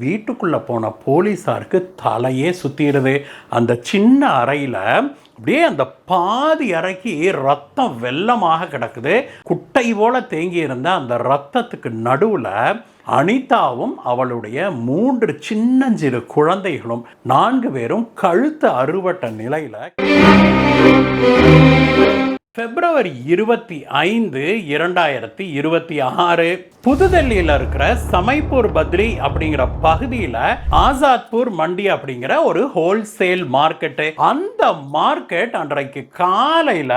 வீட்டுக்குள்ளே போன போலீஸாருக்கு தலையே சுற்றிடுது. அந்த சின்ன அறையில் அப்படியே அந்த பாதி அறைக்கு ரத்தம் வெள்ளமாக கிடக்குது. குட்டை போல தேங்கி இருந்த அந்த ரத்தத்துக்கு நடுவில் அனிதாவும் அவளுடைய 3 சின்னஞ்சிறு குழந்தைகளும் 4 பேரும் கழுத்து அறுபட்ட நிலையில் February 25, 2026 புதுடெல்லியில் இருக்கிற சமைப்பூர் பத்ரி அப்படிங்கிற பகுதியில் ஆசாத்பூர் மண்டி அப்படிங்கிற ஒரு ஹோல்சேல் மார்க்கெட்டு. அந்த மார்க்கெட் அன்றைக்கு காலையில்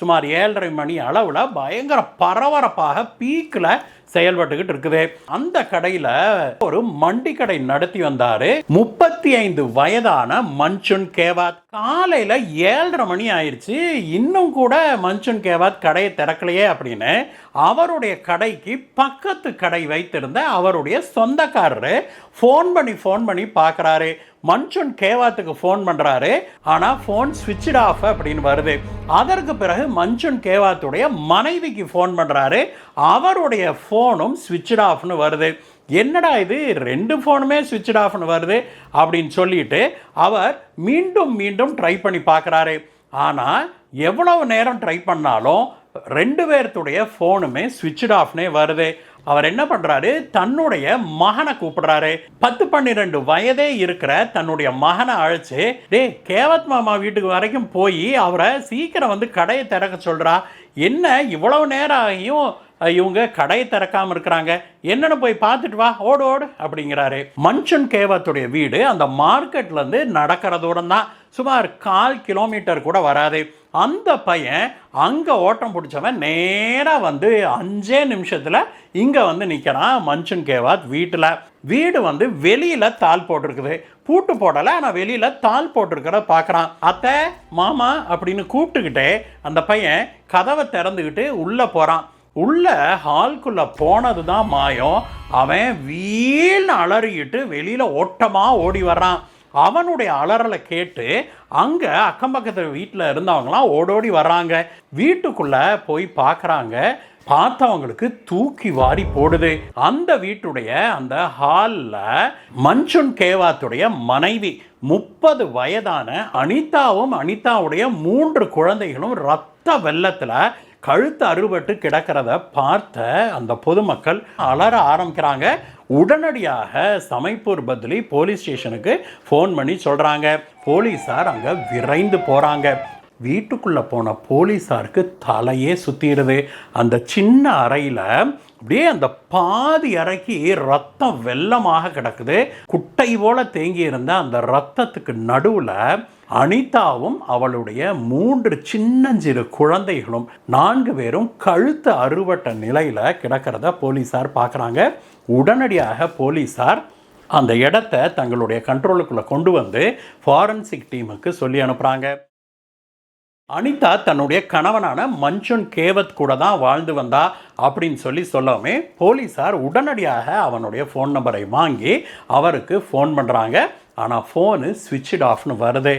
சுமார் 7:30 மணி அளவில் பயங்கர பரபரப்பாக பீக்கில் செயல்பட்டுக்கிட்டு இருக்குது. அந்த கடையில் ஒரு மண்டி கடை நடத்தி வந்தாரு 35 வயதான மன்சுன் கேவாத். காலையில் 7:30 மணி ஆயிடுச்சு, இன்னும் கூட மன்சுன் கேவாத் கடையை திறக்கலையே அப்படின்னு அவருடைய கடைக்கு பக்கத்து கடை வைத்திருந்த அவருடைய சொந்தக்காரரு ஃபோன் பண்ணி பார்க்குறாரு. மன்சுன் கேவாத்துக்கு ஃபோன் பண்ணுறாரு, ஆனால் ஃபோன் ஸ்விட்ச் ஆஃப் அப்படின்னு வருது. அதற்கு பிறகு மன்சுன் கேவாத்துடைய மனைவிக்கு ஃபோன் பண்ணுறாரு, அவருடைய ஃபோனும் ஸ்விட்ச் ஆஃப்னு வருது. என்னடா இது 2 ஃபோனுமே ஸ்விட்ச் ஆஃப்னு வருது அப்படின்னு சொல்லிட்டு அவர் மீண்டும் ட்ரை பண்ணி பார்க்குறாரு. ஆனால் எவ்வளவு நேரம் ட்ரை பண்ணாலும் 2 பேர்த்துடைய ஃபோனுமே ஸ்விட்ச் ஆஃப்னே வருது. அவர் என்ன பண்ணுறாரு, தன்னுடைய மகனை கூப்பிடுறாரு. 10-12 வயதே இருக்கிற தன்னுடைய மகனை அழைச்சி, கேவத் மாமா வீட்டுக்கு வரைக்கும் போய் அவரை சீக்கிரம் வந்து கடையை திறக்க சொல்கிறா, என்ன இவ்வளவு நேரம் ஆகியும் இவங்க கடையை திறக்காமல் இருக்கிறாங்க, என்னன்னு போய் பார்த்துட்டு வா, ஓடு அப்படிங்கிறாரு. மன்சுன் கேவாத்துடைய வீடு அந்த மார்க்கெட்லேருந்து நடக்கிற தூரம் தான், சுமார் 1/4 கிலோமீட்டர் கூட வராது. அந்த பையன் அங்கே ஓட்டம் பிடிச்சவன் நேராக வந்து 5 நிமிஷத்தில் இங்கே வந்து நிற்கிறான் மன்சுன் கேவாத் வீட்டில். வீடு வந்து வெளியில் தாள் போட்டிருக்குது, பூட்டு போடலை, ஆனால் வெளியில் தாள் போட்டிருக்கிறத பார்க்குறான். அத்தை மாமா அப்படின்னு கூப்பிட்டுக்கிட்டே அந்த பையன் கதவை திறந்துக்கிட்டு உள்ளே போகிறான். உள்ள ஹால்குள்ளே போனது தான் மாயம். அவன் வீல்னு அலறிக்கிட்டு வெளியில் ஓட்டமாக ஓடி வர்றான். அவனுடைய அலறலை கேட்டு அங்கே அக்கம் பக்கத்து வீட்டில் இருந்தவங்களாம் ஓடோடி வர்றாங்க. வீட்டுக்குள்ளே போய் பார்க்குறாங்க. பார்த்தவங்களுக்கு தூக்கி வாரி போடுது. அந்த வீட்டுடைய அந்த ஹாலில் மன்சுன் கேவாத்துடைய மனைவி 30 வயதான அனிதாவும் அனிதாவுடைய 3 குழந்தைகளும் ரத்த வெள்ளத்தில் கழுத்து அறுபட்டு கிடக்கிறத பார்த்த அந்த பொதுமக்கள் அலற ஆரம்பிக்கிறாங்க. உடனடியாக சமைப்பூர் பத்லி போலீஸ் ஸ்டேஷனுக்கு ஃபோன் பண்ணி சொல்கிறாங்க. போலீஸார் அங்கே விரைந்து போகிறாங்க. வீட்டுக்குள்ளே போன போலீஸாருக்கு தலையே சுற்றிடுது. அந்த சின்ன அறையில் அப்படியே அந்த பாதி அறைக்கு ரத்தம் வெள்ளமாக கிடக்குது. குட்டை போல தேங்கி இருந்த அந்த ரத்தத்துக்கு நடுவில் அனிதாவும் அவளுடைய 3 சின்னஞ்சிறு குழந்தைகளும் 4 பேரும் கழுத்து அறுபட்ட நிலையில் கிடக்கிறத போலீஸார் பார்க்குறாங்க. உடனடியாக போலீஸார் அந்த இடத்த தங்களுடைய கண்ட்ரோலுக்குள்ளே கொண்டு வந்து ஃபாரன்சிக் டீமுக்கு சொல்லி அனுப்புகிறாங்க. அனிதா தன்னுடைய கணவனான மன்சுன் கேவத் கூட தான் வாழ்ந்து வந்தா அப்படின்னு சொல்லவுமே போலீஸார் உடனடியாக அவனுடைய ஃபோன் நம்பரை வாங்கி அவருக்கு ஃபோன் பண்ணுறாங்க. ஆனால் ஃபோனு ஸ்விட்ச் ஆஃப்னு வருது.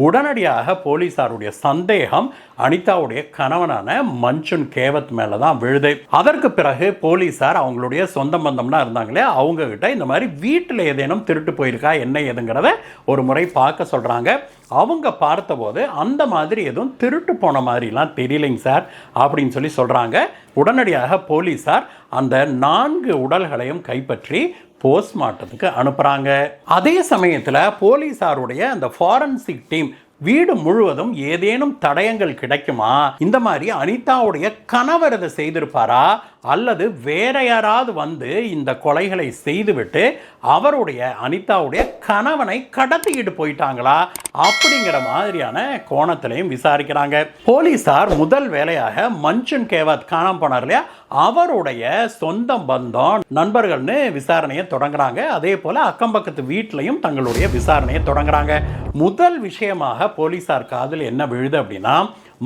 உடனடியாக போலீஸாருடைய சந்தேகம் அனிதாவுடைய கணவனான மன்சுன் கேவத் மேலே தான் விழுது. அதற்கு பிறகு போலீஸார் அவங்களுடைய சொந்த பந்தம்னா இருந்தாங்களே அவங்கக்கிட்ட இந்த மாதிரி வீட்டில் ஏதேனும் திருட்டு போயிருக்கா என்ன ஏதுங்கிறத ஒரு முறை பார்க்க சொல்கிறாங்க. அவங்க பார்த்தபோது அந்த மாதிரி எதுவும் திருட்டு போன மாதிரிலாம் தெரியலைங்க சார் அப்படின்னு சொல்கிறாங்க. உடனடியாக போலீஸார் அந்த 4 உடல்களையும் கைப்பற்றி போஸ்ட்மார்ட்டத்துக்கு அனுப்புகிறாங்க. அதே சமயத்தில் போலீஸாருடைய அந்த ஃபாரன்சிக் டீம் வீடு முழுவதும் ஏதேனும் தடயங்கள் கிடைக்குமா, இந்த மாதிரி அனிதாவுடைய கணவர் இதை செய்திருப்பாரா அல்லது வேற யாராவது வந்து இந்த கொலைகளை செய்துவிட்டு அவருடைய அனிதாவுடைய கணவனை கடத்திக்கிட்டு போயிட்டாங்களா அப்படிங்கிற மாதிரியான கோணத்திலையும் விசாரிக்கிறாங்க. போலீஸார் முதல் வேலையாக மன்சுன் கேவாத் காணாம போனார் இல்லையா, அவருடைய சொந்த பந்தம் நண்பர்கள்னு விசாரணையை தொடங்குறாங்க. அதே போல அக்கம் பக்கத்து வீட்டிலையும் தங்களுடைய விசாரணையை தொடங்குறாங்க. முதல் விஷயமாக போலீஸார் காதில் என்ன விழுது அப்படின்னா,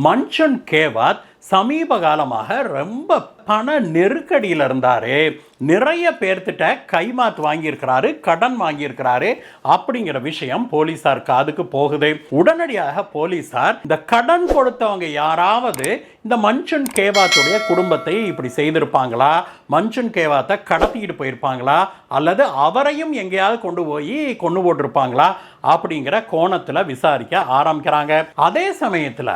மன்சுன் கேவாத் சமீப காலமாக ரொம்ப பண நெருக்கடியில் இருந்தாரு, நிறைய பேர்த்திட்ட கைமாத்து வாங்கியிருக்கிறாரு, கடன் வாங்கியிருக்கிறாரு அப்படிங்கிற விஷயம் போலீசார் காதுக்கு போகுது. உடனடியாக போலீசார் இந்த கடன் கொடுத்தவங்க யாராவது இந்த மன்சூன் கேவாத்துடைய குடும்பத்தை இப்படி செய்திருப்பாங்களா, மன்சூன் கேவாத்தை கடத்திக்கிட்டு போயிருப்பாங்களா, அல்லது அவரையும் எங்கேயாவது கொண்டு போட்டிருப்பாங்களா அப்படிங்கிற கோணத்தில் விசாரிக்க ஆரம்பிக்கிறாங்க. அதே சமயத்தில்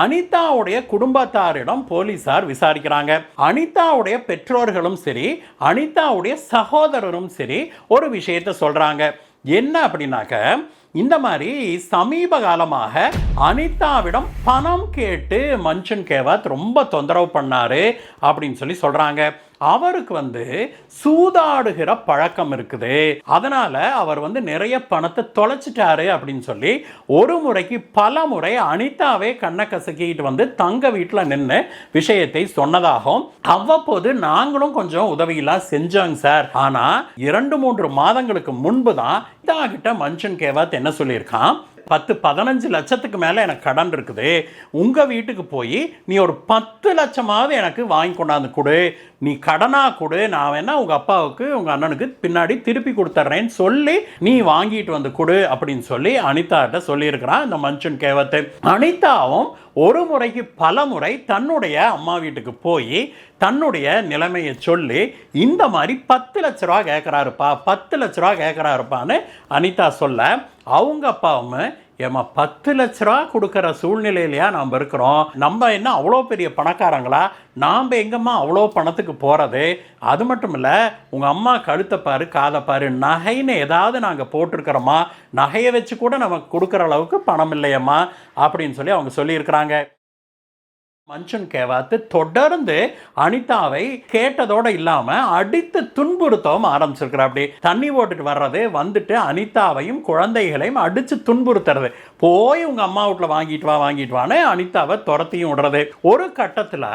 அனிதாவுடைய குடும்பத்தாரிடம் போலீசார் விசாரிக்கிறாங்க. அனிதாவுடைய பெற்றோர்களும் சரி, அனிதாவுடைய சகோதரரும் சரி ஒரு விஷயத்தை சொல்றாங்க. என்ன அப்படின்னாக்க, இந்த மாதிரி சமீப காலமாக அனிதாவிடம் பணம் கேட்டு மன்சூன் கேவாத் ரொம்ப தொந்தரவு பண்ணாரு அப்படின்னு சொல்றாங்க. அவருக்கு சூதாடுகிற பழக்கம் இருக்குது, அதனால அவர் நிறைய பணத்தை தொலைச்சிட்டாரு அப்படின்னு சொல்லி ஒரு முறைக்கு பல முறை அனிதாவே கண்ணை கசக்கிட்டு தங்க வீட்டில் நின்று விஷயத்தை சொன்னதாகவும், அவ்வப்போது நாங்களும் கொஞ்சம் உதவியெல்லாம் செஞ்சோங்க சார், ஆனா 2-3 மாதங்களுக்கு முன்பு தான் கிட்ட மன்சூன் கேவாத் என்ன சொல்லியிருக்கான், 10-15 லட்சத்துக்கு மேலே எனக்கு கடன் இருக்குது, உங்கள் வீட்டுக்கு போய் நீ ஒரு 10 லட்சமாவது எனக்கு வாங்கி கொண்டாந்து கொடு, நீ கடனாக கொடு, நான் வேணா உங்கள் அப்பாவுக்கு உங்கள் அண்ணனுக்கு பின்னாடி திருப்பி கொடுத்துட்றேன்னு சொல்லி நீ வாங்கிட்டு வந்து கொடு அப்படின்னு சொல்லி அனிதாட்ட சொல்லியிருக்கிறான் இந்த மன்சூன் கேவாத். அனிதாவும் ஒரு முறைக்கு பல முறை தன்னுடைய அம்மா வீட்டுக்கு போய் தன்னுடைய நிலைமையை சொல்லி இந்த மாதிரி 10 லட்ச ரூபா கேட்குறாருப்பா, 10 லட்ச ரூபா கேட்குறாருப்பான்னு அனிதா சொல்ல, அவங்க அப்பாவும் ஏமா 10 லட்ச ரூபா கொடுக்குற சூழ்நிலையிலையா நாம் இருக்கிறோம், நம்ம என்ன அவ்வளோ பெரிய பணக்காரங்களா, நாம் எங்கம்மா அவ்வளோ பணத்துக்கு போகிறது, அது மட்டும் இல்லை உங்கள் அம்மா கழுத்தை பாரு காதை பாரு, நகைன்னு ஏதாவது நாங்கள் போட்டிருக்கிறோமா, நகையை வச்சு கூட நமக்கு கொடுக்குற அளவுக்கு பணம் இல்லையம்மா அப்படின்னு சொல்லி அவங்க சொல்லியிருக்கிறாங்க. மன்சூன் கேவாத் தொடர்ந்து அனிதாவை கேட்டதோடு இல்லாமல் அடித்து துன்புறுத்தவும் ஆரம்பிச்சிருக்கிறார். அப்படி தண்ணி போட்டுட்டு வர்றது அனிதாவையும் குழந்தைகளையும் அடித்து துன்புறுத்துறது, போய் உங்கள் அம்மா வீட்டில் வாங்கிட்டு வான்னு அனிதாவை துரத்தியும் விடுறது. ஒரு கட்டத்தில்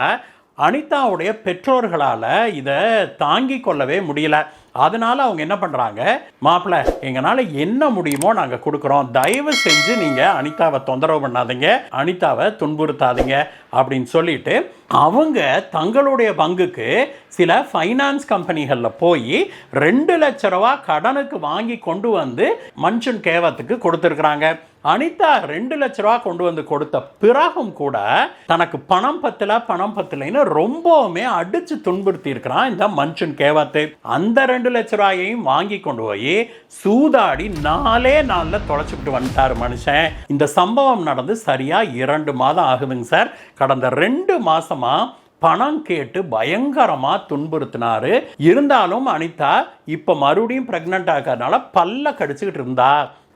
அனிதாவுடைய பெற்றோர்களால் இதை தாங்கி கொள்ளவே முடியல. அதனால அவங்க என்ன பண்ணுறாங்க, மாப்பிள்ள எங்களால் என்ன முடியுமோ நாங்கள் கொடுக்குறோம், தயவு செஞ்சு நீங்கள் அனிதாவை தொந்தரவு பண்ணாதீங்க, அனிதாவை துன்புறுத்தாதீங்க அப்படின்னு சொல்லிட்டு அவங்க தங்களுடைய பங்குக்கு சில ஃபைனான்ஸ் கம்பெனிகளில் போய் 2 லட்ச ரூபா கடனுக்கு வாங்கி கொண்டு வந்து மன்சூன் கேவாத்துக்கு கொடுத்துருக்குறாங்க. அனிதா 2 லட்ச ரூபா கொண்டு வந்து கொடுத்த பிறகும் கூட தனக்கு பணம் பத்தலைன்னு ரொம்பவுமே அடிச்சு துன்புறுத்தி இருக்கிறான் இந்த மன்சூன் கேவாத். அந்த 2 லட்ச ரூபாயையும் வாங்கி கொண்டு போய் சூதாடி 4 நாளில் தொலைச்சிக்கிட்டு வந்துட்டார் மனுஷன். இந்த சம்பவம் நடந்து சரியா 2 மாதம் ஆகுதுங்க சார். கடந்த 2 மாசமா பணம் கேட்டு பயங்கரமா துன்புறுத்தினாரு. இருந்தாலும் அனிதா இப்ப மறுபடியும் பிரெக்னன்ட் ஆகிறதுனால பல்ல கடிச்சுக்கிட்டு இருந்தா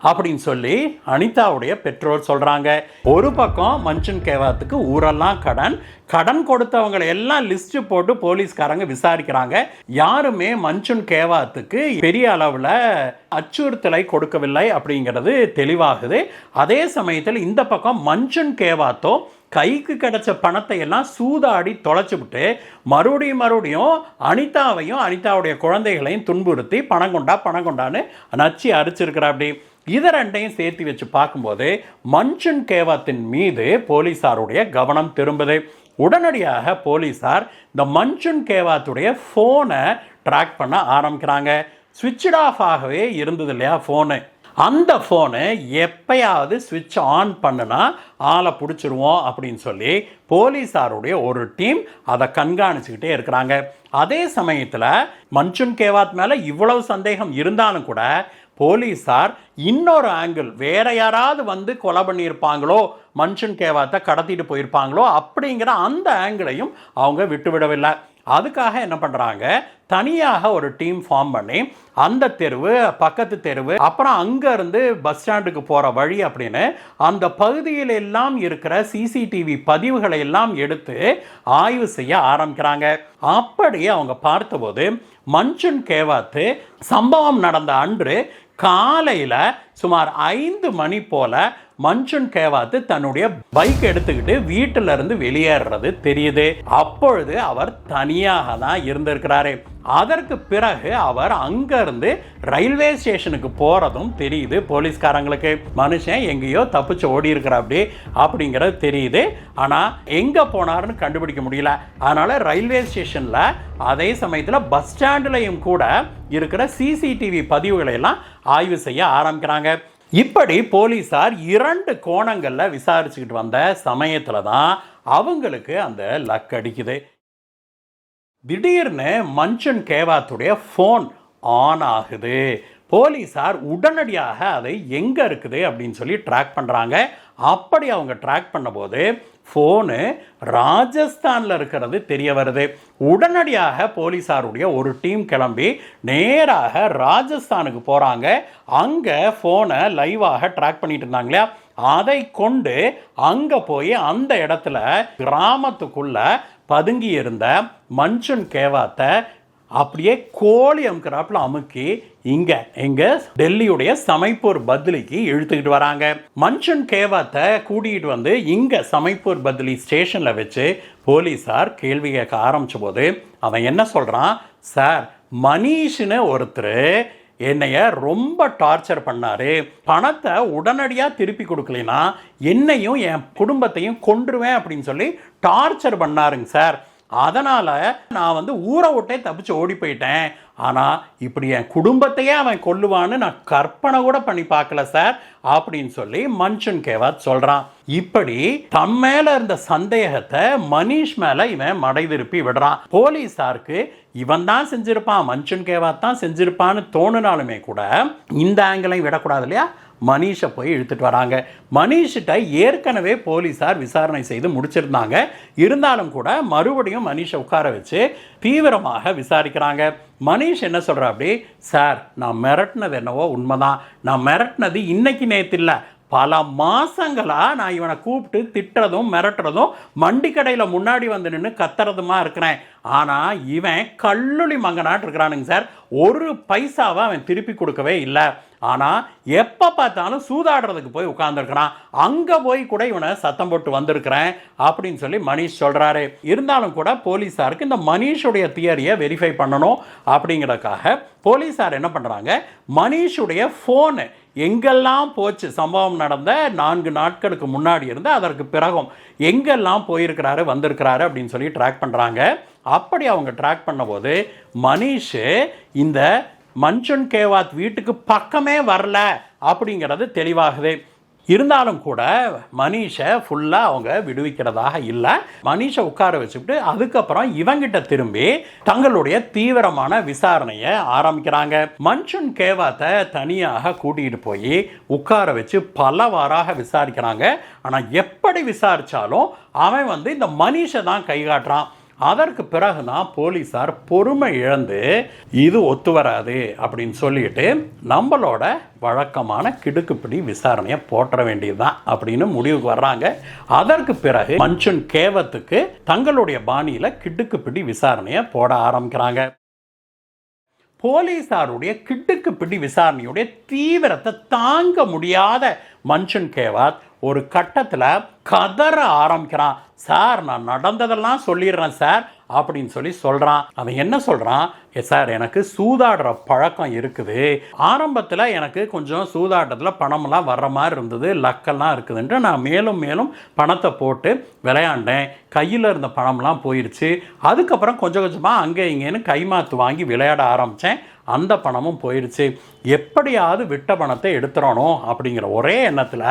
அப்படின்னு சொல்லி அனிதாவுடைய பெற்றோர் சொல்றாங்க. ஒரு பக்கம் மன்சூன் கேவாத்துக்கு ஊரெல்லாம் கடன் கொடுத்தவங்களை எல்லாம் லிஸ்ட் போட்டு போலீஸ்காரங்க விசாரிக்கிறாங்க. யாருமே மன்சூன் கேவாத்துக்கு பெரிய அளவில் அச்சுறுத்தலை கொடுக்கவில்லை அப்படிங்கிறது தெளிவாகுது. அதே சமயத்தில் இந்த பக்கம் மன்சூன் கேவாத்தோ கைக்கு கிடைச்ச பணத்தை எல்லாம் சூதாடி தொலைச்சுவிட்டு மறுபடியும் அனிதாவையும் அனிதாவுடைய குழந்தைகளையும் துன்புறுத்தி பணம் கொண்டான்னு நச்சு அரிச்சிருக்கிறா. அப்படி இதை ரெண்டையும் சேர்த்து வச்சு பார்க்கும்போது மன்சூன் கேவாத்தின் மீது போலீசாருடைய கவனம் திரும்புது. உடனடியாக போலீசார் இந்த மன்சூன் கேவாத்துடைய ஃபோனை ட்ராக் பண்ண ஆரம்பிக்கிறாங்க. ஸ்விட்ச் ஆஃப் ஆகவே இருந்தது இல்லையா ஃபோனு, அந்த ஃபோனு எப்பயாவது ஸ்விட்ச் ஆன் பண்ணுனா ஆளை பிடிச்சிருவோம் அப்படின்னு சொல்லி போலீஸாருடைய ஒரு டீம் அதை கண்காணிச்சுக்கிட்டே இருக்கிறாங்க. அதே சமயத்தில் மன்சூன் கேவாத் மேலே இவ்வளவு சந்தேகம் இருந்தாலும் கூட போலீஸார் இன்னொரு ஆங்கிள், வேற யாராவது கொலை பண்ணியிருப்பாங்களோ, மன்சூன் கேவாத்தை கடத்திட்டு போயிருப்பாங்களோ அப்படிங்கிற அந்த ஆங்கிளையும் அவங்க விட்டுவிடவில்லை. அதுக்காக என்ன பண்ணுறாங்க, தனியாக ஒரு டீம் ஃபார்ம் பண்ணி அந்த தெருவு, பக்கத்து தெருவு, அப்புறம் அங்கேருந்து பஸ் ஸ்டாண்டுக்கு போகிற வழி அப்படின்னு அந்த பகுதியில் எல்லாம் இருக்கிற சிசிடிவி பதிவுகளை எல்லாம் எடுத்து ஆய்வு செய்ய ஆரம்பிக்கிறாங்க. அப்படி அவங்க பார்த்தபோது மன்சூன் கேவாத்து சம்பவம் நடந்த அன்று காலையில் சுமார் 5 மணி போல மன்சூன் கேவாத்து தன்னுடைய பைக் எடுத்துக்கிட்டு வீட்டில இருந்து வெளியேறது தெரியுது. அப்பொழுது அவர் தனியாக தான் இருந்திருக்கிறாரு. அதற்கு பிறகு அவர் அங்கேருந்து ரயில்வே ஸ்டேஷனுக்கு போகிறதும் தெரியுது போலீஸ்காரங்களுக்கு. மனுஷன் எங்கேயோ தப்பிச்சு ஓடி இருக்கிறாப்படி அப்படிங்கிறது தெரியுது. ஆனால் எங்கே போனார்னு கண்டுபிடிக்க முடியல. அதனால் ரயில்வே ஸ்டேஷனில் அதே சமயத்தில் பஸ் ஸ்டாண்ட்லையும் கூட இருக்கிற சிசிடிவி பதிவுகளை எல்லாம் ஆய்வு செய்ய ஆரம்பிக்கிறாங்க. இப்படி போலீஸார் 2 கோணங்களில் விசாரிச்சுக்கிட்டு வந்த சமயத்தில் தான் அவங்களுக்கு அந்த லக் அடிக்குது. திடீர்னு மஞ்சன் கேவாத்துடைய ஃபோன் ஆன் ஆகுது. போலீஸார் உடனடியாக அதை எங்கே இருக்குது அப்படின்னு சொல்லி ட்ராக் பண்ணுறாங்க. அப்படி அவங்க ட்ராக் பண்ணும்போது ஃபோனு ராஜஸ்தானில் இருக்கிறது தெரிய வருது. உடனடியாக போலீஸாருடைய ஒரு டீம் கிளம்பி நேராக ராஜஸ்தானுக்கு போகிறாங்க. அங்கே ஃபோனை லைவாக ட்ராக் பண்ணிட்டு இருந்தாங்க இல்லையா, அதை கொண்டு அங்கே போய் அந்த இடத்துல கிராமத்துக்குள்ள பதுங்கி இருந்த மஞ்சுன் கேவாத்தை அப்படியே கோழி அமுக்கிறாப்புல அமுக்கி இங்க டெல்லியுடைய சமைப்பூர் பத்லிக்கு இழுத்துக்கிட்டு வராங்க. மஞ்சுன் கேவாத்தை கூட்டிகிட்டு வந்து இங்க சமைப்பூர் பத்லி ஸ்டேஷன்ல வச்சு போலீஸார் கேள்வி கேட்க ஆரம்பிச்ச போது அவன் என்ன சொல்றான், சார் மனிஷ்னு ஒருத்தர் என்னைய ரொம்ப டார்ச்சர் பண்ணாரு, பணத்தை உடனடியாக திருப்பி கொடுக்கலைன்னா என்னையும் என் குடும்பத்தையும் கொன்றுவேன் அப்படின்னு சொல்லி டார்ச்சர் பண்ணாருங்க சார். அதனால் நான் வந்து ஊரை விட்டே தப்பிச்சு ஓடி போயிட்டேன். ஆனால் இப்படி என் குடும்பத்தையே அவன் கொல்லுவான்னு நான் கற்பனை கூட பண்ணி பார்க்கல சார் அப்படின்னு சொல்லி மஞ்சுன் கேவாத் சொல்கிறான். இப்படி தம் மேலே இருந்த சந்தேகத்தை மனிஷ் மேலே இவன் மடை திருப்பி விடுறான். போலீஸாருக்கு இவன் தான் செஞ்சிருப்பான், மஞ்சுன் கேவாத் தான் செஞ்சிருப்பான்னு தோணுனாலுமே கூட இந்த ஆங்கிளையும் விடக்கூடாது இல்லையா, மனிஷை போய் இழுத்துட்டு வராங்க. மனிஷ்கிட்ட ஏற்கனவே போலீஸார் விசாரணை செய்து முடிச்சிருந்தாங்க. இருந்தாலும் கூட மறுபடியும் மனிஷை உட்கார வச்சு தீவிரமாக விசாரிக்கிறாங்க. மனிஷ் என்ன சொல்கிறா, அப்படி சார் நான் மிரட்டினது என்னவோ உண்மைதான், நான் மிரட்டினது இன்னைக்கு நேற்று இல்லை, பல மாசங்களாக நான் இவனை கூப்பிட்டு திட்டுறதும் மிரட்டுறதும் மண்டி கடையில் முன்னாடி வந்து நின்று கத்துறதுமா இருக்கிறேன். ஆனால் இவன் கல்லுளி மங்கனாட்டு இருக்கிறானுங்க சார், ஒரு பைசாவை அவன் திருப்பி கொடுக்கவே இல்லை. ஆனால் எப்போ பார்த்தாலும் சூதாடுறதுக்கு போய் உட்காந்துருக்கிறான், அங்கே போய் கூட இவனை சத்தம் போட்டு வந்திருக்கிறேன் அப்படின்னு சொல்லி மனிஷ் சொல்கிறாரு. இருந்தாலும் கூட போலீஸாருக்கு இந்த மனிஷுடைய தியரியை வெரிஃபை பண்ணணும் அப்படிங்கிறதுக்காக போலீஸார் என்ன பண்ணுறாங்க, மனிஷுடைய ஃபோனு எங்கெல்லாம் போச்சு, சம்பவம் நடந்த 4 நாட்களுக்கு முன்னாடி இருந்து அதற்கு பிறகும் எங்கெல்லாம் போயிருக்கிறாரு வந்திருக்கிறாரு அப்படின்னு சொல்லி ட்ராக் பண்ணுறாங்க. அப்படி அவங்க ட்ராக் பண்ணும்போது மனிஷ் இந்த மஞ்சுன் கேவாத் வீட்டுக்கு பக்கமே வரல அப்படிங்கிறது தெளிவாகுது. இருந்தாலும் கூட மனிஷை ஃபுல்லாக அவங்க விடுவிக்கிறதாக இல்லை. மனிஷை உட்கார வச்சுக்கிட்டு அதுக்கப்புறம் இவங்கிட்ட திரும்பி தங்களுடைய தீவிரமான விசாரணையை ஆரம்பிக்கிறாங்க. மஞ்சுன் கேவாத்தை தனியாக கூட்டிகிட்டு போய் உட்கார வச்சு பல வாராக விசாரிக்கிறாங்க. ஆனால் எப்படி விசாரித்தாலும் அவன் வந்து இந்த மனிஷை தான் கை காட்டுறான். அதற்கு பிறகு தான் போலீஸார் பொறுமை இழந்து இது ஒத்து வராது அப்படின்னு சொல்லிட்டு நம்மளோட வழக்கமான கிடுக்குப்பிடி விசாரணையை போற்ற வேண்டியதுதான் அப்படின்னு முடிவுக்கு வர்றாங்க. அதற்கு பிறகு மஞ்சுன் கேவத்துக்கு தங்களுடைய பாணியில் கிடுக்குப்பிடி விசாரணையை போட ஆரம்பிக்கிறாங்க. போலீஸாருடைய கிடுக்குப்பிடி விசாரணையுடைய தீவிரத்தை தாங்க முடியாத மஞ்சுன் கேவாத் ஒரு கட்டத்தில் கதற ஆரம்பிக்கிறான். சார் நான் நடந்ததெல்லாம் சொல்லிடுறேன் சார் அப்படின்னு சொல்லி சொல்கிறான். அவன் என்ன சொல்கிறான், சார் எனக்கு சூதாடுற பழக்கம் இருக்குது, ஆரம்பத்தில் எனக்கு கொஞ்சம் சூதாட்டத்தில் பணமெல்லாம் வர்ற மாதிரி இருந்தது, லக்கெல்லாம் இருக்குதுன்ட்டு நான் மேலும் மேலும் பணத்தை போட்டு விளையாண்டேன், கையில் இருந்த பணம்லாம் போயிடுச்சு, அதுக்கப்புறம் கொஞ்சம் கொஞ்சமாக அங்கே இங்கேன்னு கைமாத்து வாங்கி விளையாட ஆரம்பித்தேன், அந்த பணமும் போயிடுச்சு, எப்படியாவது விட்ட பணத்தை எடுத்துடணும் அப்படிங்கிற ஒரே எண்ணத்தில்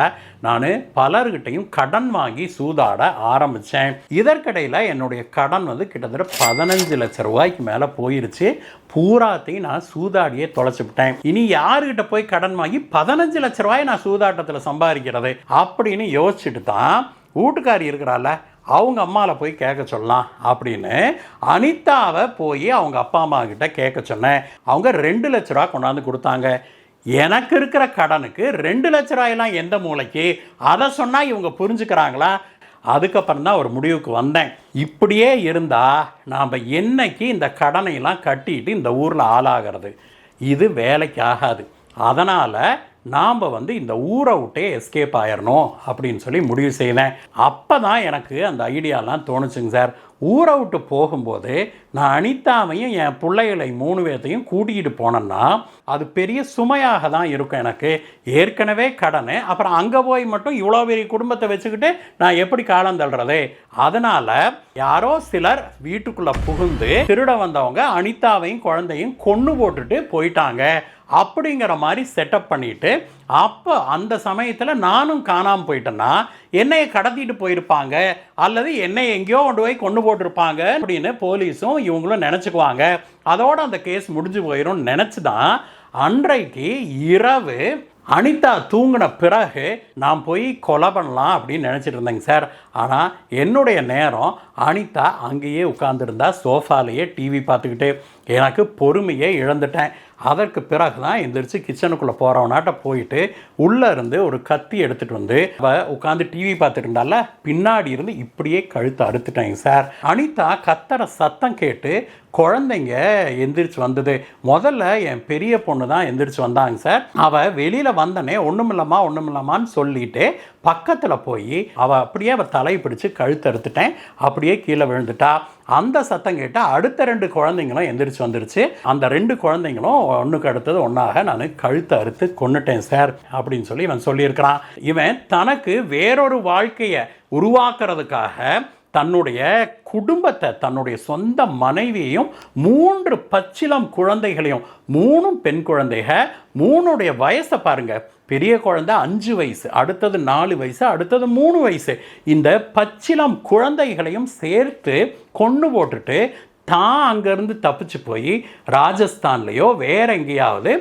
நான் பலர்கிட்டையும் கடன் வாங்கி சூதாட ஆரம்பித்தேன். இதற்கிடையில் என்னுடைய கடன் வந்து கிட்டத்தட்ட 15 லட்சம் ரூபாய்க்கு மேலே போயிருச்சு, பூராத்தையும் நான் சூதாடியே தொலைச்சிவிட்டேன், இனி யாருக்கிட்ட போய் கடன் வாங்கி 15 லட்ச ரூபாய் நான் சூதாட்டத்தில் சம்பாதிக்கிறது அப்படின்னு யோசிச்சுட்டு தான் வீட்டுக்காரி இருக்கிறாள் அவங்க அம்மாவில் போய் கேட்க சொல்லலாம் அப்படின்னு அனிதாவை போய் அவங்க அப்பா அம்மா கிட்ட கேட்க சொன்னேன். அவங்க 2 லட்ச ரூபா கொண்டாந்து கொடுத்தாங்க. எனக்கு இருக்கிற கடனுக்கு 2 லட்ச ரூபாயெல்லாம் எந்த மூளைக்கு, அதை சொன்னால் இவங்க புரிஞ்சுக்கிறாங்களா? அதுக்கப்புறம் தான் ஒரு முடிவுக்கு வந்தேன், இப்படியே இருந்தால் நாம் என்னைக்கு இந்த கடனையெல்லாம் கட்டிட்டு இந்த ஊரில் ஆளாகிறது, இது வேலைக்கு ஆகாது. அதனால் நாம் வந்து இந்த ஊரை விட்டே எஸ்கேப் ஆயிடணும் அப்படின்னு சொல்லி முடிவு செய்தேன். அப்போ தான் எனக்கு அந்த ஐடியாலாம் தோணுச்சுங்க சார். ஊரை விட்டு போகும்போது நான் அனிதாவையும் என் பிள்ளைகளை 3 பேர்த்தையும் கூட்டிகிட்டு போனேன்னா அது பெரிய சுமையாக தான் இருக்கும். எனக்கு ஏற்கனவே கடனை, அப்புறம் அங்கே போய் மட்டும் இவ்வளோ பெரிய குடும்பத்தை வச்சுக்கிட்டு நான் எப்படி காலம் தள்ளுறது? அதனால் யாரோ சிலர் வீட்டுக்குள்ளே புகுந்து திருட வந்தவங்க அனிதாவையும் குழந்தையும் கொன்று போட்டுட்டு போயிட்டாங்க அப்படிங்கிற மாதிரி செட்டப் பண்ணிட்டு, அப்போ அந்த சமயத்தில் நானும் காணாமல் போயிட்டேன்னா என்னையை கடத்திட்டு போயிருப்பாங்க அல்லது என்னை எங்கேயோ கொண்டு போய் கொண்டு போட்டிருப்பாங்க அப்படின்னு போலீஸும் இவங்களும் நினச்சிக்குவாங்க. அதோடு அந்த கேஸ் முடிஞ்சு போயிடும் நினச்சி தான் அன்றைக்கு இரவு அனிதா தூங்கின பிறகு நான் போய் கொலை பண்ணலாம் அப்படின்னு நினச்சிட்டு இருந்தேங்க சார். ஆனால் என்னுடைய நேரம் அனிதா அங்கேயே உட்காந்துருந்தா, சோஃபாலேயே டிவி பார்த்துக்கிட்டு. எனக்கு பொறுமையை இழந்துட்டேன். அதற்கு பிறகு தான் எந்திரிச்சு கிச்சனுக்குள்ளே போகிறவனாட்ட போயிட்டு உள்ளே இருந்து ஒரு கத்தி எடுத்துகிட்டு வந்து அவள் உட்காந்து டிவி பார்த்துட்டு இருந்தால பின்னாடி இருந்து இப்படியே கழுத்தை அறுத்துட்டேங்க சார். அனிதா கத்துற சத்தம் கேட்டு குழந்தைங்க எந்திரிச்சு வந்தது. முதல்ல என் பெரிய பொண்ணு தான் எந்திரிச்சு வந்தாங்க சார். அவள் வெளியில் வந்தனே ஒன்றுமில்லம்மான்னு சொல்லிட்டு பக்கத்தில் போய் அவள் அப்படியே அவள் தலையை பிடிச்சி கழுத்து அறுத்துட்டேன். அப்படியே கீழே விழுந்துட்டா. அந்த சத்தம் கேட்டால் அடுத்த 2 குழந்தைங்களும் எந்திரிச்சு வந்துருச்சு. அந்த 2 குழந்தைங்களும் ஒன்றுக்கு அடுத்தது ஒன்றாக நான் கழுத்தை அறுத்து கொன்னுட்டேன் சார் அப்படின்னு சொல்லி இவன் சொல்லியிருக்கிறான். இவன் தனக்கு வேறொரு வாழ்க்கையை உருவாக்குறதுக்காக தன்னுடைய குடும்பத்தை, தன்னுடைய சொந்த மனைவியையும் 3 பச்சிளம் குழந்தைகளையும், 3 பெண் குழந்தைக, 3உடைய வயசை பாருங்க. பெரிய குழந்தை 5 வயசு, அடுத்தது 4 வயசு, அடுத்தது 3 வயசு. இந்த பச்சிளம் குழந்தைகளையும் சேர்த்து கொன்று போட்டுட்டு தான் அங்கேருந்து தப்பிச்சு போய் ராஜஸ்தான்லேயோ வேற எங்கேயாவது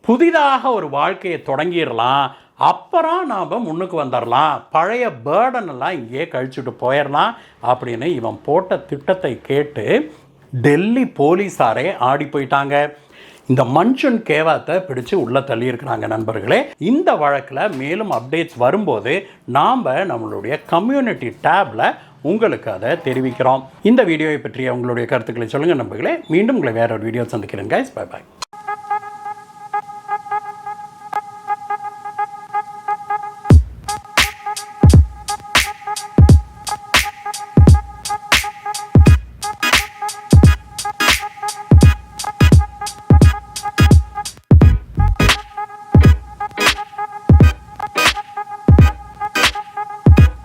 புதிதாக ஒரு வாழ்க்கையை தொடங்கிடலாம், அப்புறம் நாம் முன்னுக்கு வந்துடலாம், பழைய பேர்டனெல்லாம் இங்கேயே கழிச்சுட்டு போயிடலாம் அப்படின்னு இவன் போட்ட திட்டத்தை கேட்டு டெல்லி போலீஸாரே ஆடி போயிட்டாங்க. இந்த மன்சூன் கேவாத்தை பிடிச்சு உள்ளே தள்ளியிருக்கிறாங்க நண்பர்களே. இந்த வழக்கில் மேலும் அப்டேட்ஸ் வரும்போது நாம் நம்மளுடைய கம்யூனிட்டி டேப்பில் உங்களுக்கு அதை தெரிவிக்கிறோம். இந்த வீடியோவை பற்றிய உங்களுடைய கருத்துக்களை சொல்லுங்கள் நண்பர்களே. மீண்டும் உங்களை வேற ஒரு வீடியோ சந்திக்கிறேன் கைஸ். Bye bye.